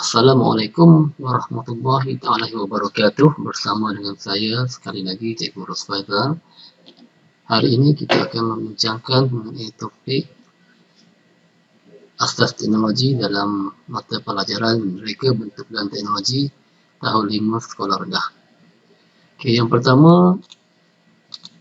Assalamualaikum warahmatullahi wabarakatuh. Bersama dengan saya sekali lagi Cikgu Rosfaida. Hari ini kita akan membincangkan mengenai topik asas teknologi dalam mata pelajaran Reka Bentuk dan Teknologi tahun 5 sekolah rendah. Okey, yang pertama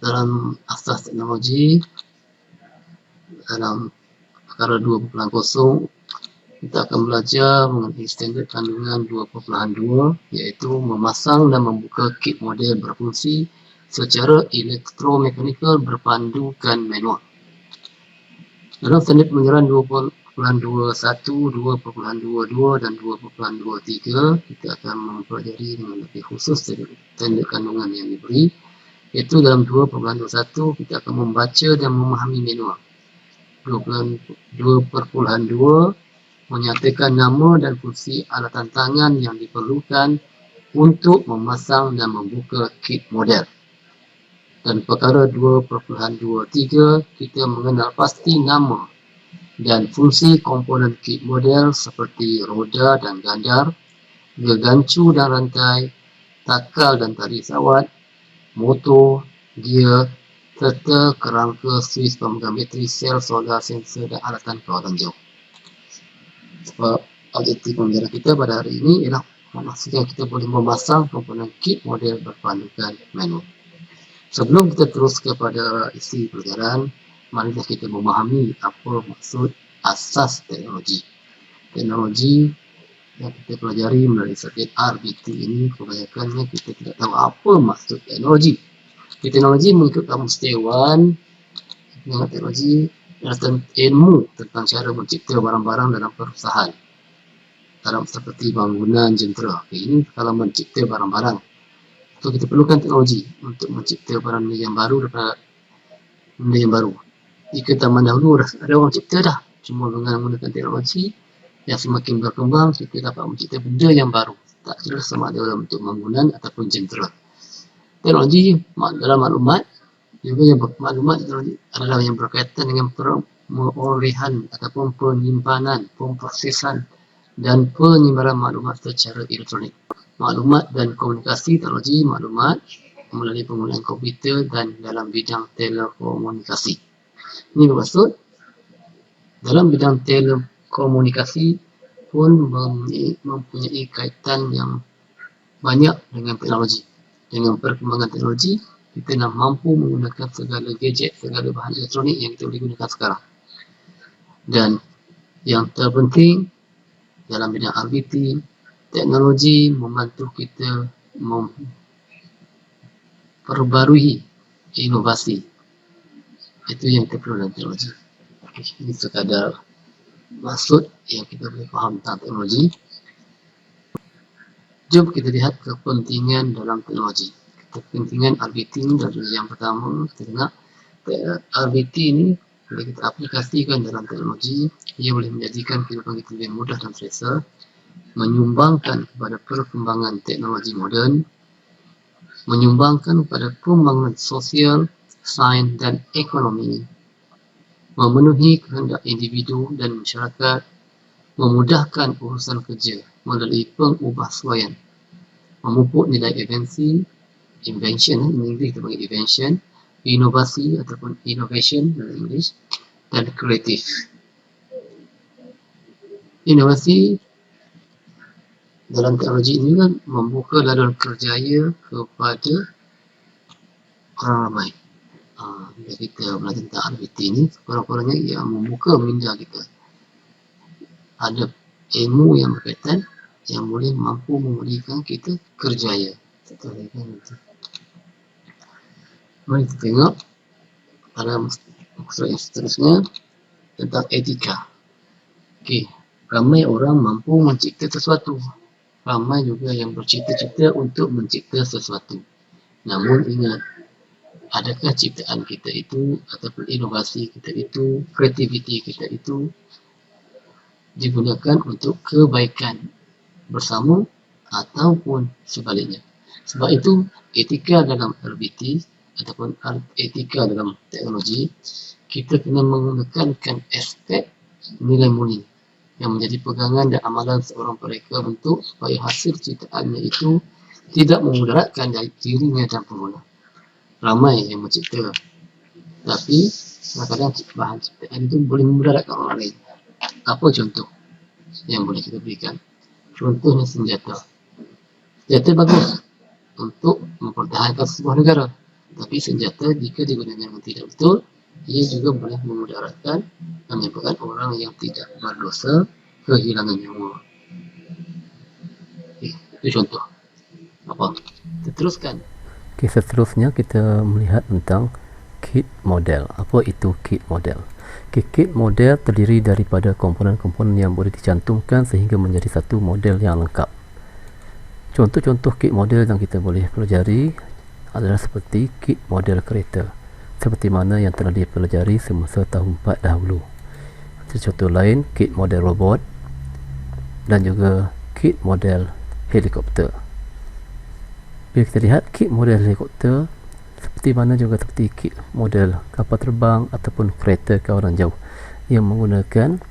dalam asas teknologi dalam perkara 2.0 kita akan belajar mengenai standard kandungan 2.2 iaitu memasang dan membuka kit model berfungsi secara elektromekanikal berpandukan manual. Dalam standard pengajaran 2.21, 2.22 dan 2.23 kita akan mempelajari dengan lebih khusus standard kandungan yang diberi, iaitu dalam 2.21 kita akan membaca dan memahami manual. 2.2 menyatakan nama dan fungsi alatan tangan yang diperlukan untuk memasang dan membuka kit model. Dan perkara 2.23 kita mengenal pasti nama dan fungsi komponen kit model seperti roda dan gandar, gancu dan rantai, takal dan tali sawat, motor, gear, serta kerangka, suis, pemegang bateri, sel solar, sensor dan alatan kawatan jauh. Sebab objektif pembelajaran kita pada hari ini ialah memastikan kita boleh memasang komponen kit model berpandukan manual. Sebelum kita terus kepada isi pelajaran, marilah kita memahami apa maksud asas teknologi. Teknologi yang kita pelajari melalui subjek RBT ini kebanyakannya kita tidak tahu apa maksud teknologi. Teknologi mengikut kamus Dewan, teknologi adalah ilmu tentang cara mencipta barang-barang dalam perusahaan, dalam seperti bangunan, jentera. Ini kalau mencipta barang-barang. So kita perlukan teknologi untuk mencipta barang yang baru daripada benda yang baru. Jika zaman dahulu ada orang cipta dah, cuma dengan menggunakan teknologi yang semakin berkembang kita dapat mencipta benda yang baru. Tak kira sama ada dalam bentuk bangunan ataupun jentera. Teknologi dalam maklumat juga yang maklumat adalah yang berkaitan dengan perolehan ataupun penyimpanan, pemprosesan dan penyebaran maklumat secara elektronik. Maklumat dan komunikasi, teknologi maklumat melalui penggunaan komputer dan dalam bidang telekomunikasi. Ini bermaksud dalam bidang telekomunikasi pun mempunyai kaitan yang banyak dengan teknologi. Dengan perkembangan teknologi, kita nak mampu menggunakan segala gadget, segala bahan elektronik yang kita boleh gunakan sekarang. Dan yang terpenting dalam bidang RBT, teknologi membantu kita memperbarui inovasi. Itu yang kita perlu dalam teknologi. Ini sekadar maksud yang kita boleh faham tentang teknologi. Jom kita lihat kepentingan dalam teknologi. Kepentingan RBT ini dari yang pertama, kita tengok RBT ini boleh kita aplikasikan dalam teknologi. Ia boleh menjadikan kehidupan kita lebih mudah dan selesa, menyumbangkan kepada perkembangan teknologi moden, menyumbangkan kepada pembangunan sosial, sains dan ekonomi, memenuhi kehendak individu dan masyarakat, memudahkan urusan kerja melalui pengubahsuaian, memupuk nilai invention, in English kita panggil invention, inovasi ataupun innovation dalam English, dan kreatif. Inovasi dalam teknologi ini kan membuka ladang kerjaya kepada orang ramai. Bila kita belajar tentang RBT ini, kurang-kurangnya ia membuka minda kita. Ada ilmu yang berkaitan yang boleh mampu memberikan kita kerjaya. Mari kita tengok pada maksud yang seterusnya tentang etika. Okey, ramai orang mampu mencipta sesuatu. Ramai juga yang bercita-cita untuk mencipta sesuatu. Namun ingat, adakah ciptaan kita itu ataupun inovasi kita itu, kreativiti kita itu digunakan untuk kebaikan bersama ataupun sebaliknya. Sebab itu etika dalam RBT ataupun etika dalam teknologi, kita kena menekankan aspek nilai murni. yang menjadi pegangan dan amalan seorang mereka bentuk supaya hasil ciptaannya itu tidak memudaratkan dirinya dan pengguna. Ramai yang mencipta, tapi kadang-kadang bahan ciptaan itu boleh memudaratkan orang lain. Apa contoh yang boleh kita berikan? Contohnya senjata. Senjata bagus untuk mempertahankan sebuah negara, tapi senjata jika digunakan dengan tidak betul, ia juga boleh memudaratkan dan menyebabkan orang yang tidak berdosa kehilangan nyawa. Itu contoh. Apa? Kita teruskan. Seterusnya kita melihat tentang kit model. Apa itu kit model? Kit model terdiri daripada komponen-komponen yang boleh dicantumkan sehingga menjadi satu model yang lengkap. Contoh-contoh kit model yang kita boleh pelajari adalah seperti kit model kereta, seperti mana yang telah dipelajari semasa tahun 4 dahulu. Contoh lain, kit model robot dan juga kit model helikopter. Bila kita lihat kit model helikopter, seperti mana juga seperti kit model kapal terbang ataupun kereta kawalan jauh yang menggunakan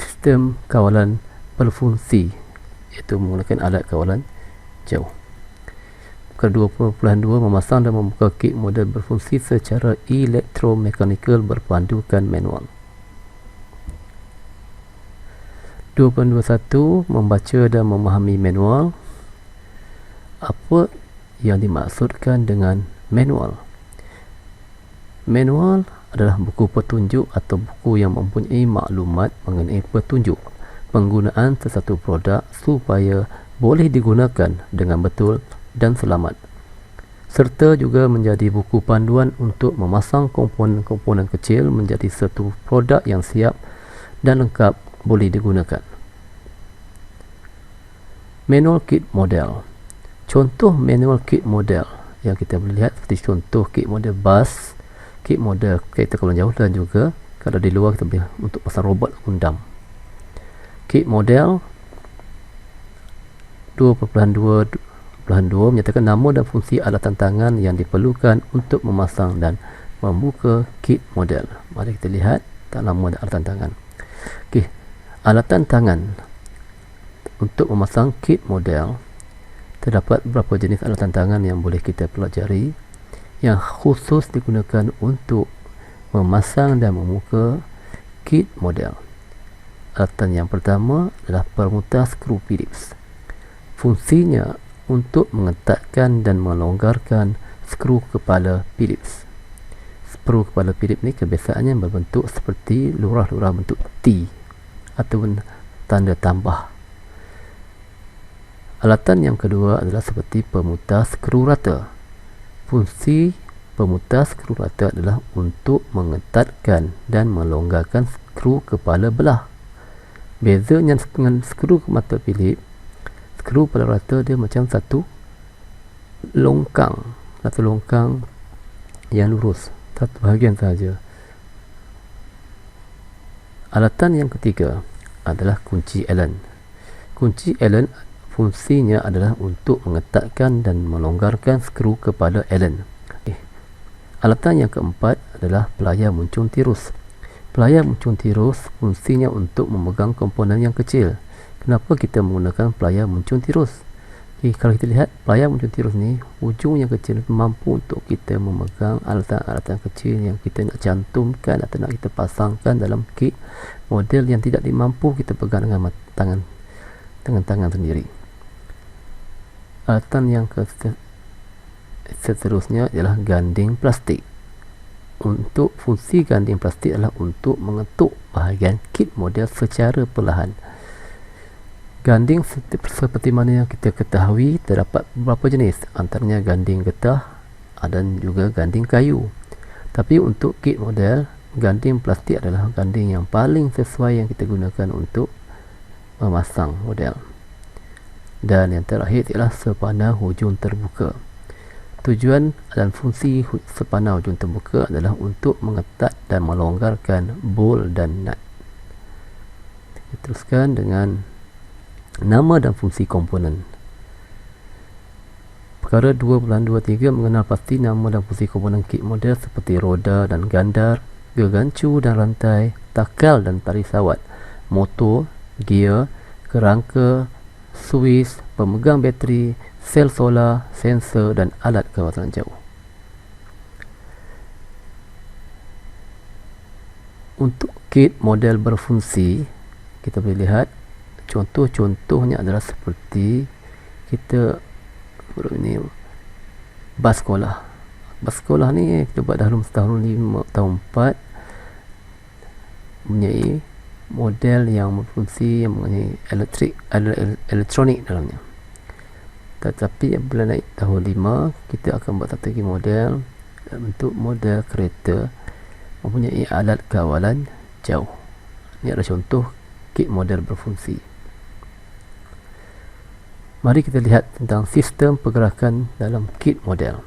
sistem kawalan berfungsi, iaitu menggunakan alat kawalan jauh. Kedua 2.2 memasang dan membuka kit model berfungsi secara elektromekanikal berpandukan manual. 2.21 membaca dan memahami manual. Apa yang dimaksudkan dengan manual? Manual adalah buku petunjuk atau buku yang mempunyai maklumat mengenai petunjuk penggunaan sesuatu produk supaya boleh digunakan dengan betul dan selamat, serta juga menjadi buku panduan untuk memasang komponen-komponen kecil menjadi satu produk yang siap dan lengkap boleh digunakan. Manual kit model. Contoh manual kit model yang kita boleh lihat seperti contoh kit model bas, kit model kereta kawalan jauh dan juga kalau di luar kita boleh untuk pasang robot undam. Kit model 2.2 menyatakan nama dan fungsi alatan tangan yang diperlukan untuk memasang dan membuka kit model. Mari kita lihat nama dan alatan tangan. Okey, alatan tangan untuk memasang kit model. Terdapat beberapa jenis alatan tangan yang boleh kita pelajari yang khusus digunakan untuk memasang dan membuka kit model. Alatan yang pertama adalah pemutar skru Phillips. Fungsinya untuk mengetatkan dan melonggarkan skru kepala Phillips. Skru kepala Phillips ni kebiasaannya berbentuk seperti lurah-lurah bentuk T ataupun tanda tambah. Alatan yang kedua adalah seperti pemutar skru rata. Fungsi pemutar skru rata adalah untuk mengetatkan dan melonggarkan skru kepala belah. Bezanya dengan skru mata Phillips, skru kepala rata dia macam satu longkang yang lurus, satu bahagian sahaja. Alatan yang ketiga adalah kunci Allen. Kunci Allen fungsinya adalah untuk mengetatkan dan melonggarkan skru kepada Allen. Alatan yang keempat adalah pelayar muncung tirus. Pelayar muncung tirus fungsinya untuk memegang komponen yang kecil. Kenapa kita menggunakan pelayar muncung tirus? Kalau kita lihat pelayar muncung tirus ni, ujung yang kecil mampu untuk kita memegang alatan-alatan kecil yang kita nak cantumkan atau nak kita pasangkan dalam kit model yang tidak dimampu kita pegang dengan tangan sendiri. Alatan yang seterusnya ialah ganding plastik. Untuk fungsi ganding plastik adalah untuk mengetuk bahagian kit model secara perlahan. Ganding seperti mana yang kita ketahui terdapat beberapa jenis, antaranya ganding getah dan juga ganding kayu. Tapi untuk kit model, ganding plastik adalah ganding yang paling sesuai yang kita gunakan untuk memasang model. Dan yang terakhir ialah sepana hujung terbuka. Tujuan dan fungsi sepana hujung terbuka adalah untuk mengetat dan melonggarkan bol dan nut. Kita teruskan dengan nama dan fungsi komponen. Perkara 2.23 mengenal pasti nama dan fungsi komponen kit model seperti roda dan gandar, gegancu dan rantai, takal dan tali sawat, motor, gear, kerangka, suis, pemegang bateri, sel solar, sensor dan alat kawasan jauh. Untuk kit model berfungsi, kita boleh lihat contoh-contohnya adalah seperti kita ini bas sekolah. Bas sekolah ni kita buat dalam setahun 5 tahun 4, mempunyai model yang berfungsi, yang mempunyai elektronik dalamnya. Tetapi apabila naik tahun 5, kita akan buat satu lagi model bentuk model kereta mempunyai alat kawalan jauh. Ini adalah contoh kit model berfungsi. Mari kita lihat tentang sistem pergerakan dalam kit model.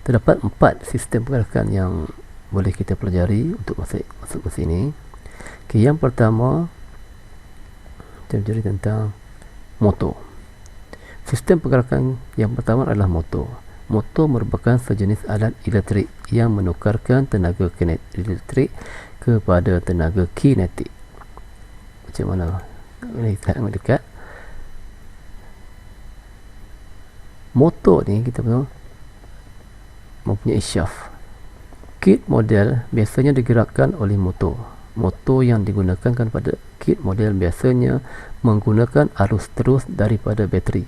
Terdapat 4 sistem pergerakan yang boleh kita pelajari untuk masuk ke sini. Okay, yang pertama kita pelajari tentang motor. Sistem pergerakan yang pertama adalah motor. Motor merupakan sejenis alat elektrik yang menukarkan tenaga elektrik kepada tenaga kinetik. Macam mana? Ini kita lihat dekat. Motor ni kita mempunyai shaft. Kit model biasanya digerakkan oleh motor. Motor yang digunakan pada kit model biasanya menggunakan arus terus daripada bateri.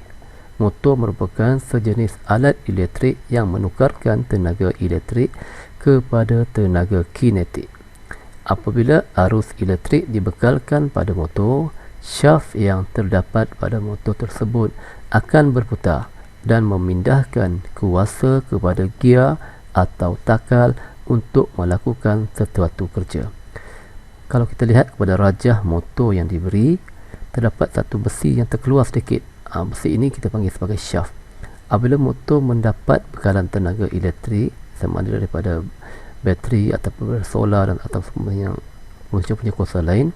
Motor merupakan sejenis alat elektrik yang menukarkan tenaga elektrik kepada tenaga kinetik. Apabila arus elektrik dibekalkan pada motor, shaft yang terdapat pada motor tersebut akan berputar dan memindahkan kuasa kepada gear atau takal untuk melakukan sesuatu kerja. Kalau kita lihat kepada rajah motor yang diberi, terdapat satu besi yang terkeluar sedikit. Besi ini kita panggil sebagai shaft. Apabila motor mendapat bekalan tenaga elektrik sama ada daripada bateri ataupun solar dan atau yang punya kuasa lain,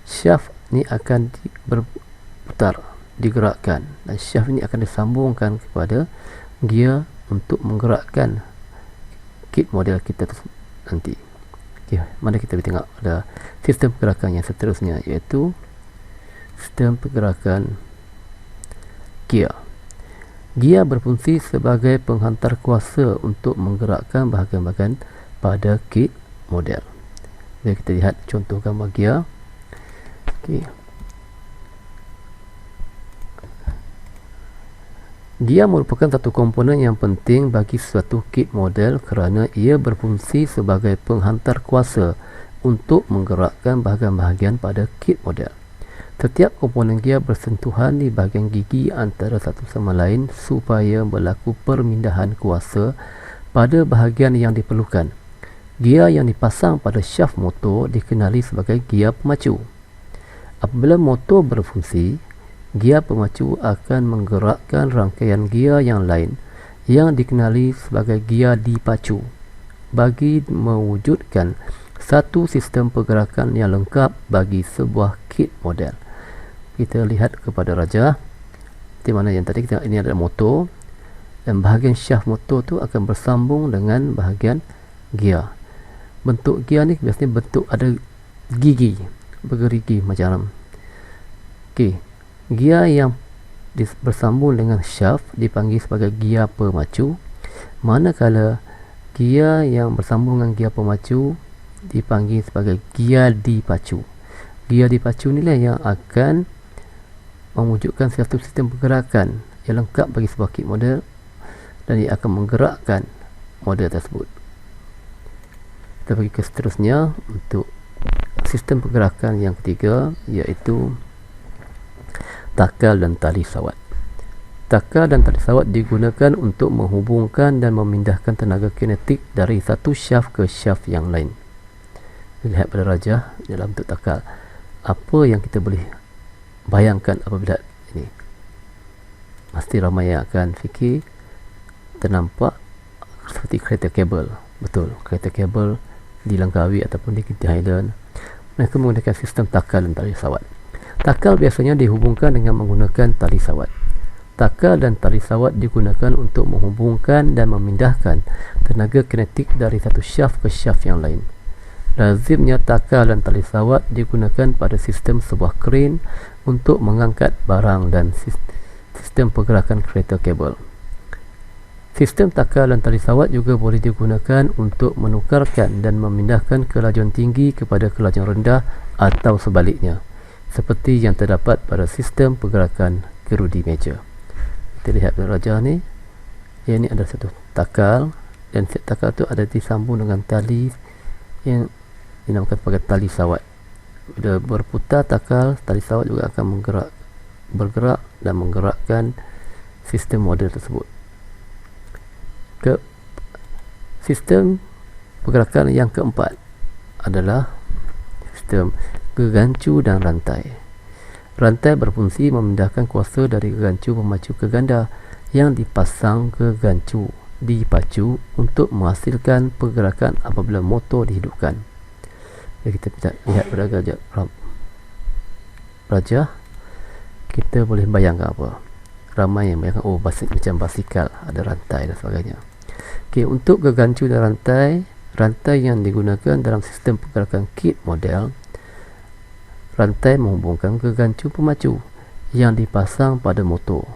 shaft ni akan berputar, digerakkan, dan shaft ini akan disambungkan kepada gear untuk menggerakkan kit model kita nanti. Okay, mari kita tengok ada sistem pergerakan yang seterusnya, iaitu sistem pergerakan gear. Gear berfungsi sebagai penghantar kuasa untuk menggerakkan bahagian-bahagian pada kit model. Jadi kita lihat contoh gambar gear. Okay. Gear merupakan satu komponen yang penting bagi suatu kit model kerana ia berfungsi sebagai penghantar kuasa untuk menggerakkan bahagian-bahagian pada kit model. Setiap komponen gear bersentuhan di bahagian gigi antara satu sama lain supaya berlaku permindahan kuasa pada bahagian yang diperlukan. Gear yang dipasang pada shaft motor dikenali sebagai gear pemacu. Apabila motor berfungsi, gear pemacu akan menggerakkan rangkaian gear yang lain yang dikenali sebagai gear dipacu bagi mewujudkan satu sistem pergerakan yang lengkap bagi sebuah kit model. Kita lihat kepada rajah di mana yang tadi kita ini adalah motor, dan bahagian shaft motor tu akan bersambung dengan bahagian gear. Bentuk gear ni biasanya bentuk ada gigi, bergerigi macam. Okey, gear yang bersambung dengan shaft dipanggil sebagai gear pemacu, manakala gear yang bersambung dengan gear pemacu dipanggil sebagai gear dipacu. Gear dipacu inilah yang akan mewujudkan satu sistem pergerakan yang lengkap bagi sebuah kit model, dan ia akan menggerakkan model tersebut. Kita pergi ke seterusnya untuk sistem pergerakan yang ketiga, iaitu takal dan tali sawat. Takal dan tali sawat digunakan untuk menghubungkan dan memindahkan tenaga kinetik dari satu shaft ke shaft yang lain. Lihat pada rajah dalam bentuk takal. Apa yang kita boleh bayangkan apabila ini? Pasti ramai yang akan fikir ternampak seperti kereta kabel. Betul, kereta kabel di Langkawi ataupun di Kinti Highland, mereka menggunakan sistem takal dan tali sawat. Takal biasanya dihubungkan dengan menggunakan tali sawat. Takal dan tali sawat digunakan untuk menghubungkan dan memindahkan tenaga kinetik dari satu shaft ke shaft yang lain. Lazimnya takal dan tali sawat digunakan pada sistem sebuah kren untuk mengangkat barang dan sistem pergerakan kereta kabel. Sistem takal dan tali sawat juga boleh digunakan untuk menukarkan dan memindahkan kelajuan tinggi kepada kelajuan rendah atau sebaliknya, seperti yang terdapat pada sistem pergerakan gerudi meja. Kita lihat raja ni, yang ini ada satu takal, dan setiap takal tu ada disambung dengan tali yang dinamakan sebagai tali sawat. Bila berputar takal, tali sawat juga akan bergerak dan menggerakkan sistem model tersebut. Sistem pergerakan yang keempat adalah sistem gegancu dan rantai. Rantai berfungsi memindahkan kuasa dari gegancu pemacu ke ganda yang dipasang ke gancu dipacu untuk menghasilkan pergerakan apabila motor dihidupkan. Jadi kita lihat pada raja, kita boleh bayangkan apa? Ramai yang bayangkan, oh macam basikal, ada rantai dan sebagainya. Okey, untuk gegancu dan rantai yang digunakan dalam sistem pergerakan kit model, rantai menghubungkan gegancu pemacu yang dipasang pada motor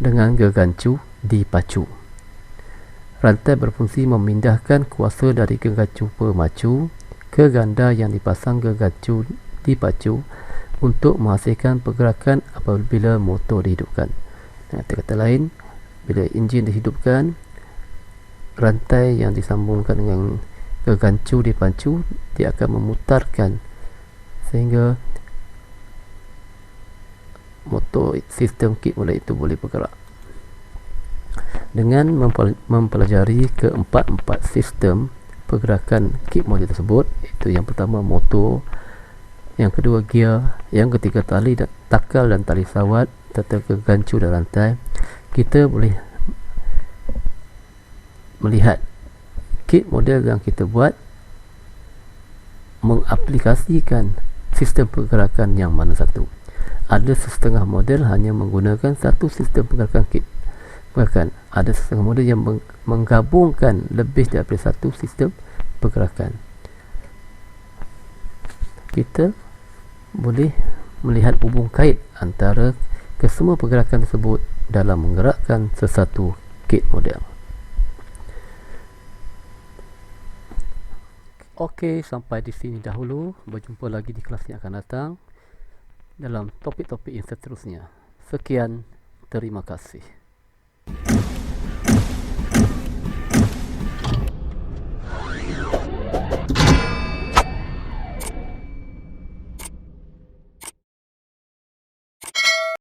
dengan gegancu dipacu. Rantai berfungsi memindahkan kuasa dari gegancu pemacu ke ganda yang dipasang gegancu dipacu untuk menghasilkan pergerakan apabila motor dihidupkan. Dengan kata lain, bila enjin dihidupkan, rantai yang disambungkan dengan gegancu dipacu, dia akan memutarkan sehingga motor sistem kit model itu boleh bergerak. Dengan mempelajari keempat-empat sistem pergerakan kit model tersebut, itu yang pertama motor, yang kedua gear, yang ketiga tali dan takal dan tali sawat serta gegancu dan rantai, kita boleh melihat kit model yang kita buat mengaplikasikan sistem pergerakan yang mana satu. Ada setengah model hanya menggunakan satu sistem pergerakan kit. Bahkan ada setengah model yang menggabungkan lebih daripada satu sistem pergerakan. Kita boleh melihat hubung kait antara kesemua pergerakan tersebut dalam menggerakkan sesuatu kit model. Okey, sampai di sini dahulu. Berjumpa lagi di kelas yang akan datang dalam topik-topik yang seterusnya. Sekian, terima kasih.